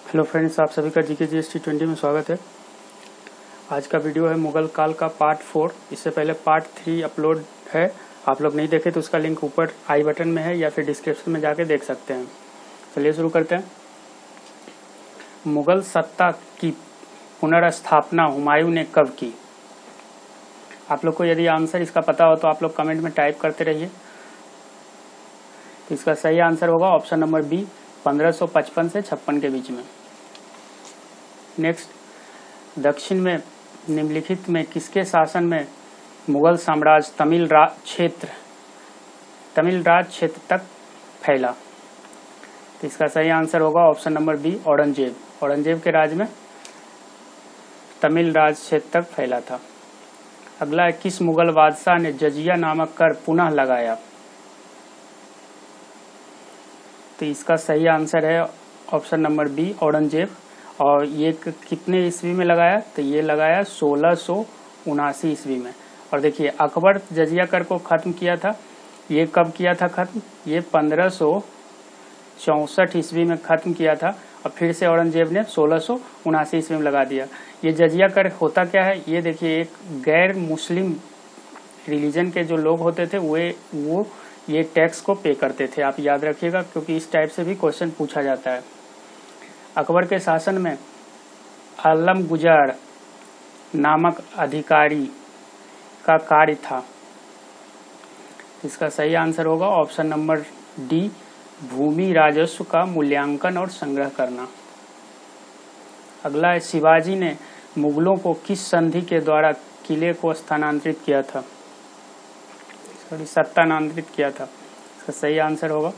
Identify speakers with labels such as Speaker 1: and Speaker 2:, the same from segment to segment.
Speaker 1: Hello friends, आप सभी का जीके जीएसटी 20 में स्वागत है। आज का वीडियो है मुगल काल का पार्ट 4। इससे पहले पार्ट 3 अपलोड है। आप लोग नहीं देखे तो उसका लिंक ऊपर आई बटन में है या फिर डिस्क्रिप्शन में जाके देख सकते हैं। चलिए शुरू करते हैं। मुगल सत्ता की पुनर्स्थापना हुमायूं ने कब की? आप लोग को यदि आंसर इसका पता हो तो आप लोग कमेंट में टाइप करते रहिए। तो इसका सही आंसर होगा ऑप्शन नंबर बी, 1555 से 56 के बीच में। नेक्स्ट, दक्षिण में निम्नलिखित में किसके शासन में मुगल साम्राज्य तमिल राज क्षेत्र तक फैला? तो इसका सही आंसर होगा option number B, Aurangzeb. Aurangzeb के राज में तमिल राज क्षेत्र तक फैला था। अगला है, किस मुगल बादशाह ने जजिया नामक कर पुनः लगाया? तो इसका सही आंसर है ऑप्शन नंबर बी, औरंगजेब। और ये कितने ईस्वी में लगाया? तो ये लगाया 1679 ईस्वी में। और देखिए, अकबर जजिया कर को खत्म किया था। ये कब किया था खत्म? ये 1564 ईस्वी में खत्म किया था। और फिर से औरंगजेब ने 1679 ईस्वी में लगा दिया। ये जजिया कर होता क्या है? ये देखिए, एक गैर मुस्लिम रिलीजन के जो लोग होते थे वो ये टैक्स को पे करते थे। आप याद रखिएगा, क्योंकि इस टाइप से भी क्वेश्चन पूछा जाता है। अकबर के शासन में आलमगुजार नामक अधिकारी का कार्य था। इसका सही आंसर होगा ऑप्शन नंबर डी, भूमि राजस्व का मूल्यांकन और संग्रह करना। अगला है, शिवाजी ने मुगलों को किस संधि के द्वारा किले को स्थानांतरित किया था? सत्तांतरित किया था। इसका सही आंसर होगा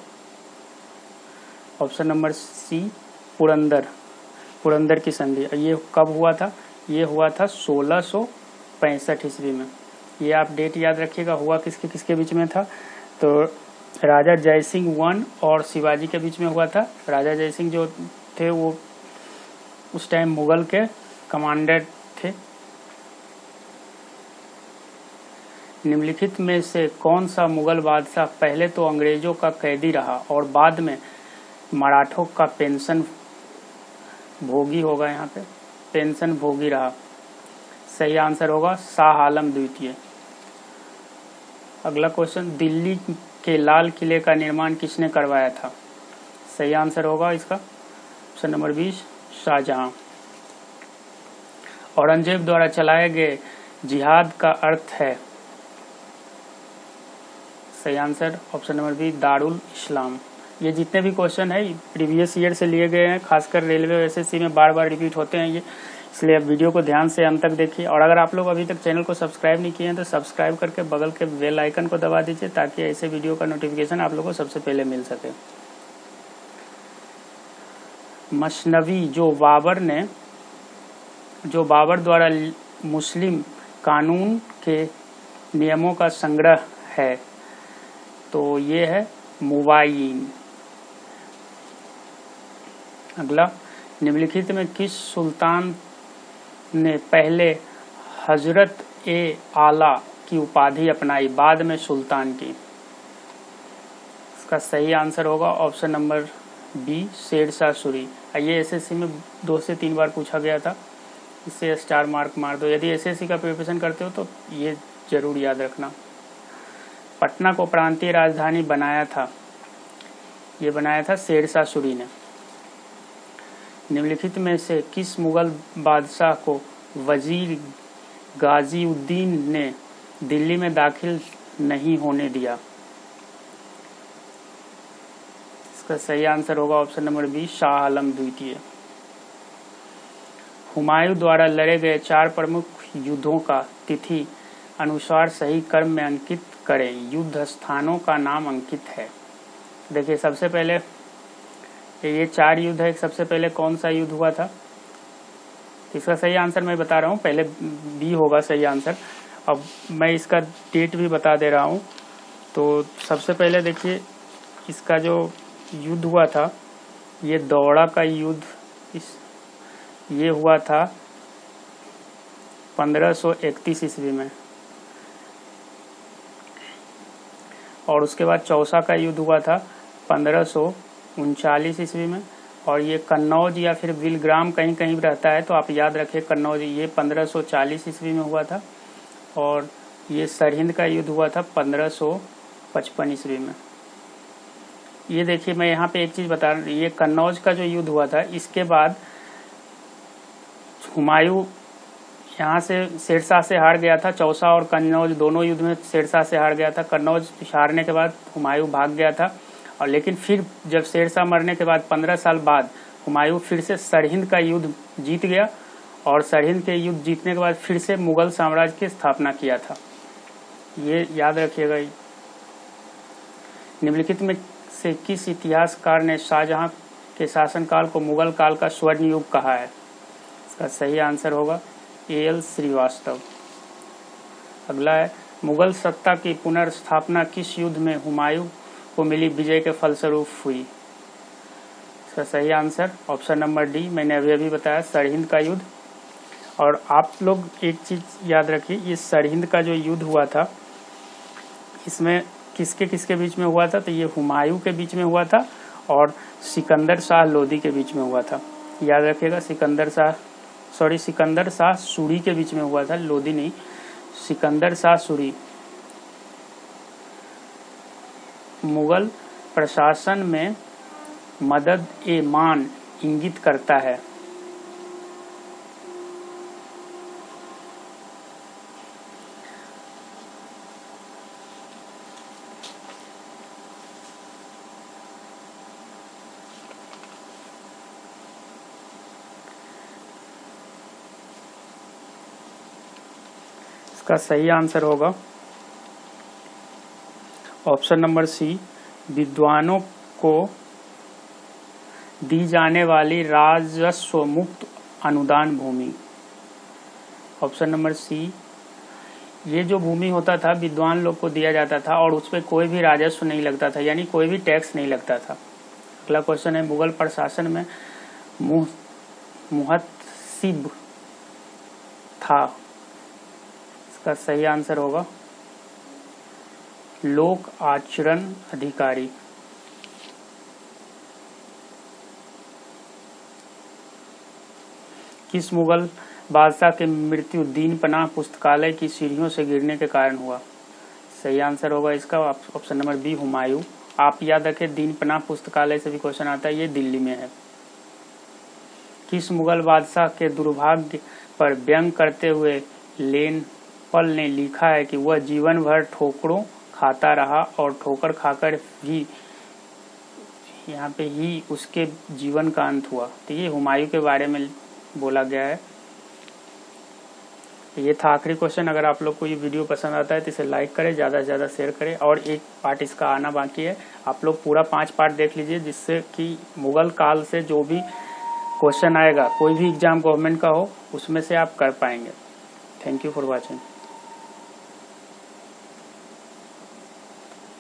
Speaker 1: ऑप्शन नंबर सी, पुरंदर की संधि। ये कब हुआ था? ये हुआ था 1665 ईस्वी में। ये आप डेट याद रखिएगा। हुआ किसके किसके बीच में था? तो राजा जयसिंह 1 और शिवाजी के बीच में हुआ था। राजा जयसिंह जो थे वो उस टाइम मुगल के कमांडर थे। निम्नलिखित में से कौन सा मुगल बादशाह पहले तो अंग्रेजों का कैदी रहा और बाद में मराठों का पेंशन भोगी होगा? यहाँ पे पेंशन भोगी रहा। सही आंसर होगा शाह आलम द्वितीय। अगला क्वेश्चन, दिल्ली के लाल किले का निर्माण किसने करवाया था? सही आंसर होगा इसका ऑप्शन नंबर 20, शाहजहां। औरंगजेब द्वारा चलाए गए जिहाद का अर्थ है? सही आंसर ऑप्शन नंबर बी, दारुल इस्लाम। ये जितने भी क्वेश्चन है प्रीवियस ईयर से लिए गए हैं, खासकर रेलवे और एसएससी में बार बार रिपीट होते हैं ये, इसलिए अब वीडियो को ध्यान से अंत तक देखिए। और अगर आप लोग अभी तक चैनल को सब्सक्राइब नहीं किए हैं तो सब्सक्राइब करके बगल के बेल आइकन को दबा दीजिए, ताकि ऐसे वीडियो का नोटिफिकेशन आप लोग को सबसे पहले मिल सके। मसनवी जो बाबर द्वारा मुस्लिम कानून के नियमों का संग्रह है, तो ये है मुबायिन। अगला, निम्नलिखित में किस सुल्तान ने पहले हजरत ए आला की उपाधि अपनाई, बाद में सुल्तान की? इसका सही आंसर होगा option number B, Sher Shah Suri. ये एसएससी में 2 से 3 बार पूछा गया था, इससे स्टार मार्क मार दो। यदि एसएससी का प्रिपरेशन करते हो तो ये जरूर याद रखना। पटना को प्रांतीय राजधानी बनाया था? ये बनाया था शेरशाह सूरी ने। निम्नलिखित में से किस मुगल बादशाह को वजीर गाजीउद्दीन ने दिल्ली में दाखिल नहीं होने दिया? इसका सही आंसर होगा option number B, Shah Alam द्वितीय। हुमायूं द्वारा लड़े गए 4 प्रमुख युद्धों का तिथि अनुसार सही क्रम में अंकित करें। युद्ध स्थानों का नाम अंकित है। देखिए, सबसे पहले ये 4 युद्ध है। सबसे पहले कौन सा युद्ध हुआ था? इसका सही आंसर मैं बता रहा हूँ, पहले बी होगा सही आंसर। अब मैं इसका डेट भी बता दे रहा हूँ। तो सबसे पहले देखिए, इसका जो युद्ध हुआ था, ये दौड़ा का युद्ध, ये हुआ था 1531 ईस्वी में। और उसके बाद चौसा का युद्ध हुआ था 1539 ईस्वी में। और ये कन्नौज या फिर बिलग्राम कहीं कहीं रहता है, तो आप याद रखिए कन्नौज ये 1540 ईस्वी में हुआ था, और ये सरहिंद का युद्ध हुआ था 1555 ईस्वी में। ये देखिए मैं यहाँ पे एक चीज़ बता रहा हूँ, ये कन्नौज का जो युद्ध हुआ था, इसके बाद हुमायूं यहाँ से शेरशाह से हार गया था। चौसा और कन्नौज दोनों युद्ध में शेरशाह से हार गया था। कन्नौज हारने के बाद हुमायूं भाग गया था, और लेकिन फिर जब शेरशाह मरने के बाद 15 साल बाद हुमायूं फिर से सरहिंद का युद्ध जीत गया, और सरहिंद के युद्ध जीतने के बाद फिर से मुगल साम्राज्य की स्थापना किया था। ये याद रखिएगा। निम्नलिखित में से किस इतिहासकार ने शाहजहां के शासनकाल को मुगल काल का स्वर्ण युग कहा है? इसका सही आंसर होगा A.L. श्रीवास्तव। अगला है, मुगल सत्ता की पुनर्स्थापना किस युद्ध में हुमायूं को मिली विजय के फलस्वरूप हुई? इसका सही आंसर ऑप्शन नंबर डी, मैंने अभी बताया, सरहिंद का युद्ध। और आप लोग एक चीज याद रखिए, ये सरहिंद का जो युद्ध हुआ था, इसमें किसके किसके बीच में हुआ था? तो ये हुमायूं के बीच में हुआ था और सिकंदर शाह लोदी के बीच में हुआ था। याद रखिएगा, सिकंदर शाह सूरी के बीच में हुआ था, लोदी नहीं, सिकंदर शाह सूरी। मुगल प्रशासन में मदद ए मान इंगित करता है। इसका सही आंसर होगा ऑप्शन नंबर सी, विद्वानों को दी जाने वाली राजस्व मुक्त अनुदान भूमि। ऑप्शन नंबर सी, ये जो भूमि होता था विद्वान लोग को दिया जाता था और उस पर कोई भी राजस्व नहीं लगता था, यानी कोई भी टैक्स नहीं लगता था। अगला क्वेश्चन है, मुगल प्रशासन में मुहत्सिब था। इसका सही आंसर होगा लोक आचरण अधिकारी। किस मुगल बादशाह की मृत्यु दीन पनाह पुस्तकालय की सीढ़ियों से गिरने के कारण हुआ? सही आंसर होगा इसका ऑप्शन नंबर बी, हुमायूं। आप याद रखें, दीन पनाह पुस्तकालय से भी क्वेश्चन आता है, ये दिल्ली में है। किस मुगल बादशाह के दुर्भाग्य पर व्यंग करते हुए लेनपल ने लिखा है कि वह जीवन भर ठोकरों खाता रहा और ठोकर खाकर भी यहाँ पे ही उसके जीवन का अंत हुआ? तो ये हुमायूं के बारे में बोला गया है। ये था आखिरी क्वेश्चन। अगर आप लोग को ये वीडियो पसंद आता है तो इसे लाइक करें, ज़्यादा से ज़्यादा शेयर करें, और एक पार्ट इसका आना बाकी है। आप लोग पूरा 5 पार्ट देख लीजिए, जिससे कि मुगल काल से जो भी क्वेश्चन आएगा, कोई भी एग्जाम गवर्नमेंट का हो, उसमें से आप कर पाएंगे। Thank you for watching.